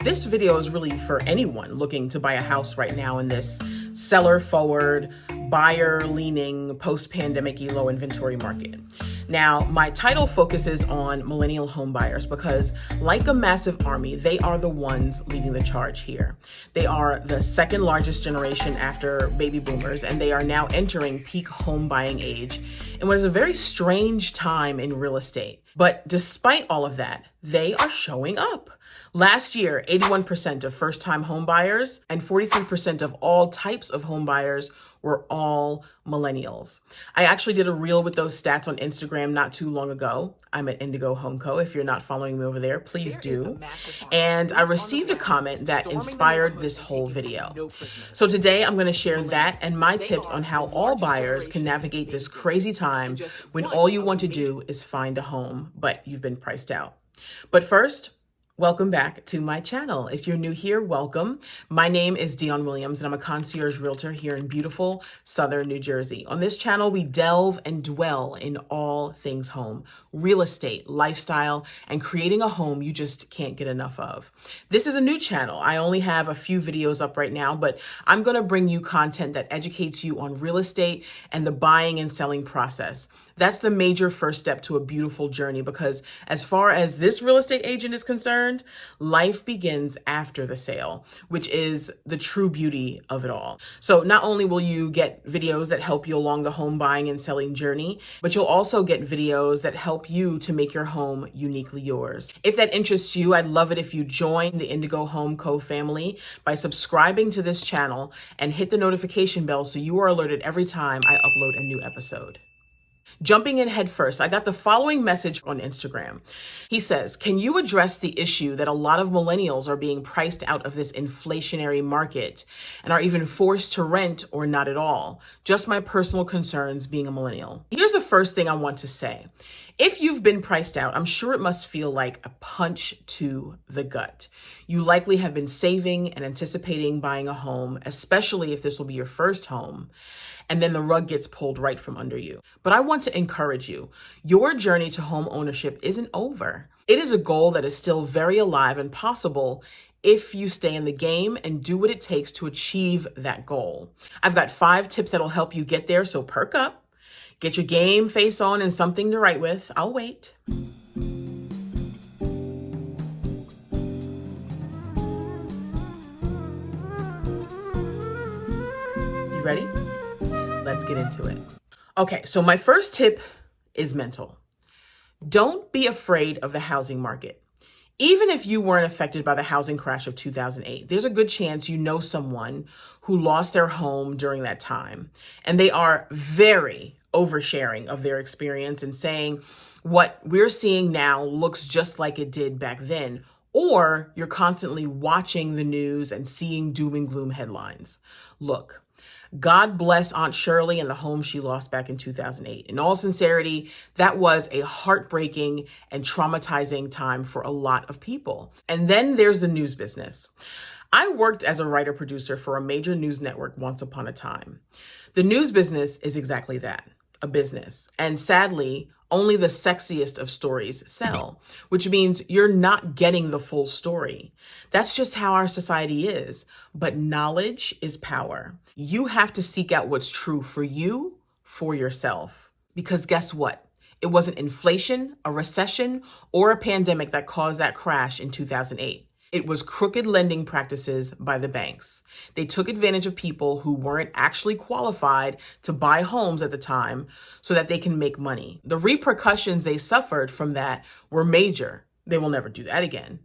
This video is really for anyone looking to buy a house right now in this seller forward, buyer leaning, post-pandemic low inventory market. Now, my title focuses on millennial home buyers because, like a massive army, they are the ones leading the charge here. They are the second largest generation after baby boomers, and they are now entering peak home buying age in what is a very strange time in real estate. But despite all of that, they are showing up. Last year, 81% of first-time home buyers and 43% of all types of home buyers were all millennials. I actually did a reel with those stats on Instagram not too long ago. I'm at Indigo Home Co. If you're not following me over there, please do. And I received a comment that inspired this whole video. So today I'm going to share that and my tips on how all buyers can navigate this crazy time when all you want to do is find a home, but you've been priced out. But first, welcome back to my channel. If you're new here, welcome. My name is Dionne Williams and I'm a concierge realtor here in beautiful Southern New Jersey. On this channel, we delve and dwell in all things home, real estate, lifestyle, and creating a home you just can't get enough of. This is a new channel. I only have a few videos up right now, but I'm going to bring you content that educates you on real estate and the buying and selling process. That's the major first step to a beautiful journey because as far as this real estate agent is concerned, life begins after the sale, which is the true beauty of it all. So not only will you get videos that help you along the home buying and selling journey, but you'll also get videos that help you to make your home uniquely yours. If that interests you, I'd love it if you join the Indigo Home Co family by subscribing to this channel and hit the notification bell so you are alerted every time I upload a new episode. Jumping in head first, I got the following message on Instagram. He says, can you address the issue that a lot of millennials are being priced out of this inflationary market and are even forced to rent or not at all? Just my personal concerns being a millennial. Here's the first thing I want to say. If you've been priced out, I'm sure it must feel like a punch to the gut. You likely have been saving and anticipating buying a home, especially if this will be your first home, and then the rug gets pulled right from under you. But I want to encourage you. Your journey to home ownership isn't over. It is a goal that is still very alive and possible if you stay in the game and do what it takes to achieve that goal. I've got 5 tips that'll help you get there, so perk up. Get your game face on and something to write with. I'll wait. You ready? Let's get into it. Okay, so my first tip is mental. Don't be afraid of the housing market. Even if you weren't affected by the housing crash of 2008, there's a good chance you know someone who lost their home during that time, and they are very oversharing of their experience and saying what we're seeing now looks just like it did back then, or you're constantly watching the news and seeing doom and gloom headlines. Look, God bless Aunt Shirley and the home she lost back in 2008. In all sincerity, that was a heartbreaking and traumatizing time for a lot of people. And then there's the news business. I worked as a writer-producer for a major news network once upon a time. The news business is exactly that, a business. And sadly, only the sexiest of stories sell, which means you're not getting the full story. That's just how our society is. But knowledge is power. You have to seek out what's true for you, for yourself. Because guess what? It wasn't inflation, a recession, or a pandemic that caused that crash in 2008. It was crooked lending practices by the banks. They took advantage of people who weren't actually qualified to buy homes at the time so that they can make money. The repercussions they suffered from that were major. They will never do that again.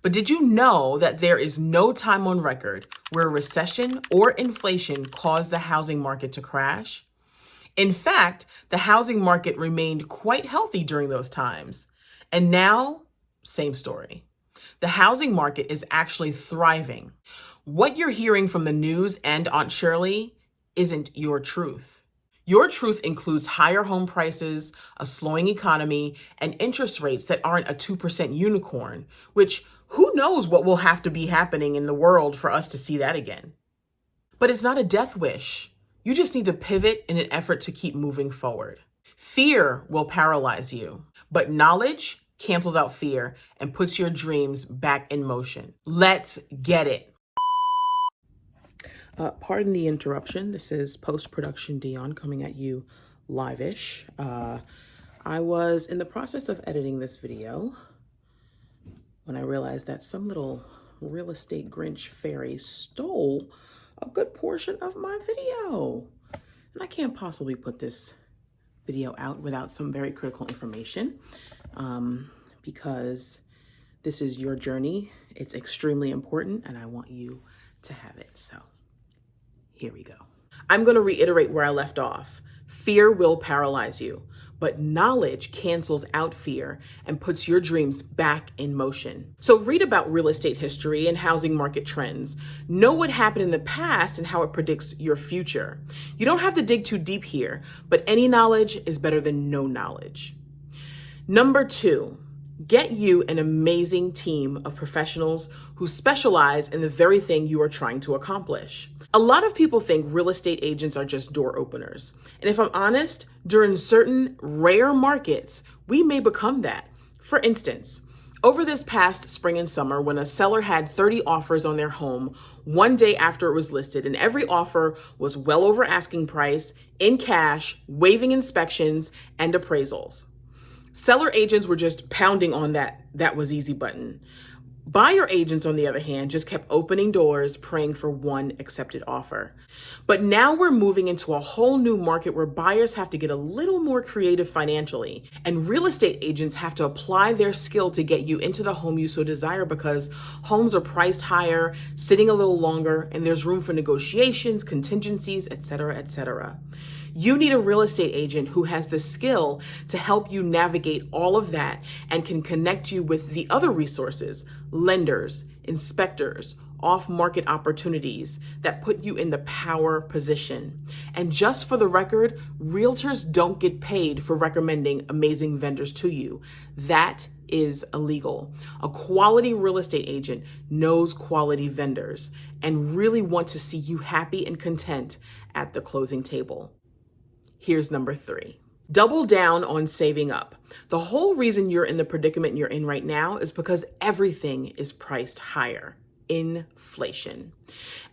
But did you know that there is no time on record where a recession or inflation caused the housing market to crash? In fact, the housing market remained quite healthy during those times. And now, same story. The housing market is actually thriving. What you're hearing from the news and Aunt Shirley isn't your truth. Your truth includes higher home prices, a slowing economy, and interest rates that aren't a 2% unicorn, which who knows what will have to be happening in the world for us to see that again. But it's not a death wish. You just need to pivot in an effort to keep moving forward. Fear will paralyze you, but knowledge cancels out fear, and puts your dreams back in motion. Let's get it. Pardon the interruption. This is post-production Dionne coming at you live-ish. I was in the process of editing this video when I realized that some little real estate Grinch fairy stole a good portion of my video. And I can't possibly put this video out without some very critical information because this is your journey. It's extremely important and I want you to have it. So here we go. I'm going to reiterate where I left off. Fear will paralyze you, but knowledge cancels out fear and puts your dreams back in motion. So read about real estate history and housing market trends. Know what happened in the past and how it predicts your future. You don't have to dig too deep here, but any knowledge is better than no knowledge. Number 2, get you an amazing team of professionals who specialize in the very thing you are trying to accomplish. A lot of people think real estate agents are just door openers. And if I'm honest, during certain rare markets, we may become that. For instance, over this past spring and summer, when a seller had 30 offers on their home one day after it was listed, and every offer was well over asking price, in cash, waiving inspections, and appraisals. Seller agents were just pounding on that was easy button. Buyer agents, on the other hand, just kept opening doors, praying for one accepted offer. But now we're moving into a whole new market where buyers have to get a little more creative financially, and real estate agents have to apply their skill to get you into the home you so desire because homes are priced higher, sitting a little longer, and there's room for negotiations, contingencies, etc., etc. You need a real estate agent who has the skill to help you navigate all of that and can connect you with the other resources, lenders, inspectors, off-market opportunities that put you in the power position. And just for the record, realtors don't get paid for recommending amazing vendors to you. That is illegal. A quality real estate agent knows quality vendors and really want to see you happy and content at the closing table. Here's number 3. Double down on saving up. The whole reason you're in the predicament you're in right now is because everything is priced higher. Inflation.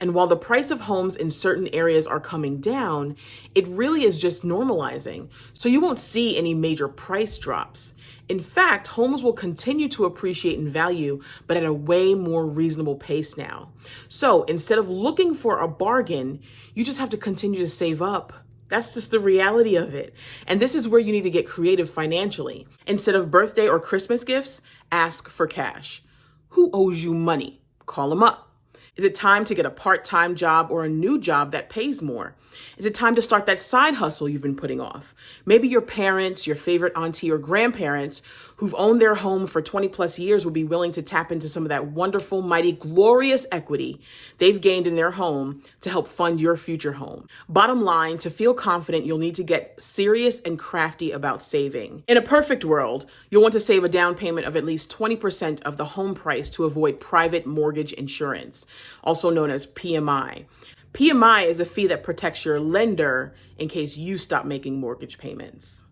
And while the price of homes in certain areas are coming down, it really is just normalizing. So you won't see any major price drops. In fact, homes will continue to appreciate in value, but at a way more reasonable pace now. So instead of looking for a bargain, you just have to continue to save up. That's just the reality of it. And this is where you need to get creative financially. Instead of birthday or Christmas gifts, ask for cash. Who owes you money? Call them up. Is it time to get a part-time job or a new job that pays more? Is it time to start that side hustle you've been putting off? Maybe your parents, your favorite auntie or grandparents who've owned their home for 20 plus years will be willing to tap into some of that wonderful, mighty, glorious equity they've gained in their home to help fund your future home. Bottom line, to feel confident, you'll need to get serious and crafty about saving. In a perfect world, you'll want to save a down payment of at least 20% of the home price to avoid private mortgage insurance, also known as PMI. PMI is a fee that protects your lender in case you stop making mortgage payments.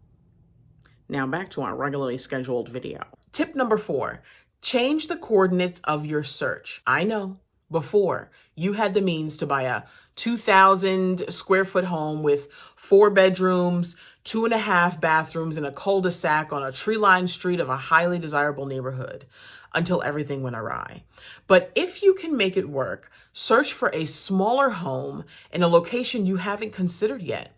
Now back to our regularly scheduled video. Tip number 4, change the coordinates of your search. I know, before you had the means to buy a 2,000 square foot home with 4 bedrooms, 2.5 bathrooms, and a cul-de-sac on a tree-lined street of a highly desirable neighborhood until everything went awry. But if you can make it work, search for a smaller home in a location you haven't considered yet.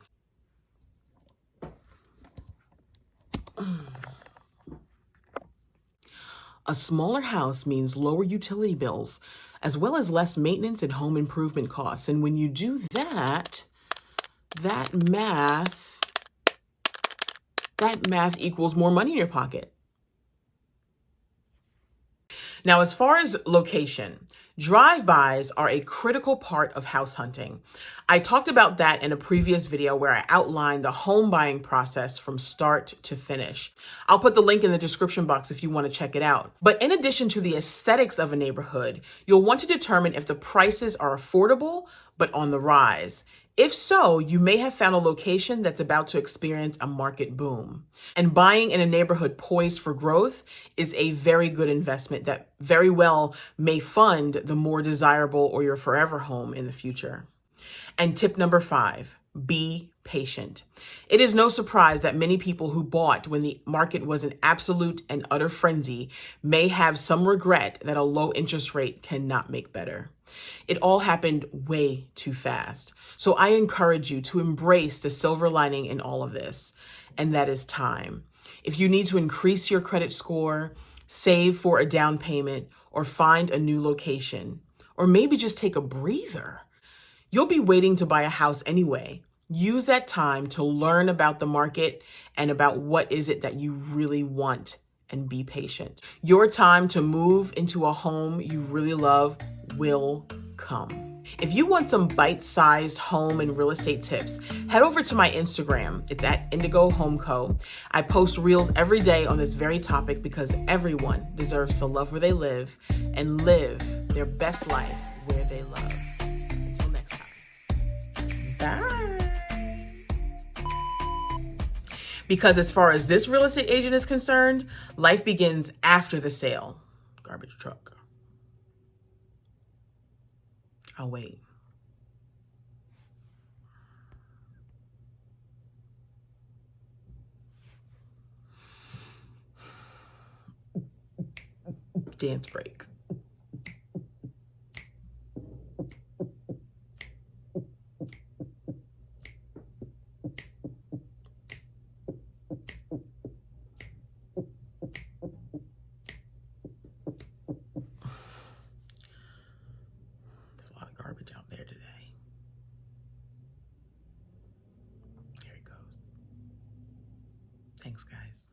A smaller house means lower utility bills, as well as less maintenance and home improvement costs. And when you do that, that math equals more money in your pocket. Now, as far as location, Drive-bys are a critical part of house hunting. I talked about that in a previous video where I outlined the home buying process from start to finish. I'll put the link in the description box if you want to check it out. But in addition to the aesthetics of a neighborhood, you'll want to determine if the prices are affordable but on the rise. If so, you may have found a location that's about to experience a market boom. And buying in a neighborhood poised for growth is a very good investment that very well may fund the more desirable or your forever home in the future. And tip number 5, be patient. It is no surprise that many people who bought when the market was an absolute and utter frenzy may have some regret that a low interest rate cannot make better. It all happened way too fast. So I encourage you to embrace the silver lining in all of this, and that is time. If you need to increase your credit score, save for a down payment, or find a new location, or maybe just take a breather, you'll be waiting to buy a house anyway. Use that time to learn about the market and about what is it that you really want, and be patient. Your time to move into a home you really love will come. If you want some bite-sized home and real estate tips, head over to my Instagram. It's at Indigo Home Co. I post reels every day on this very topic because everyone deserves to love where they live and live their best life where they love. Until next time. Bye. Because as far as this real estate agent is concerned, life begins after the sale. Garbage truck. I'll wait. Dance break. Garbage out there today. Here it goes. Thanks, guys.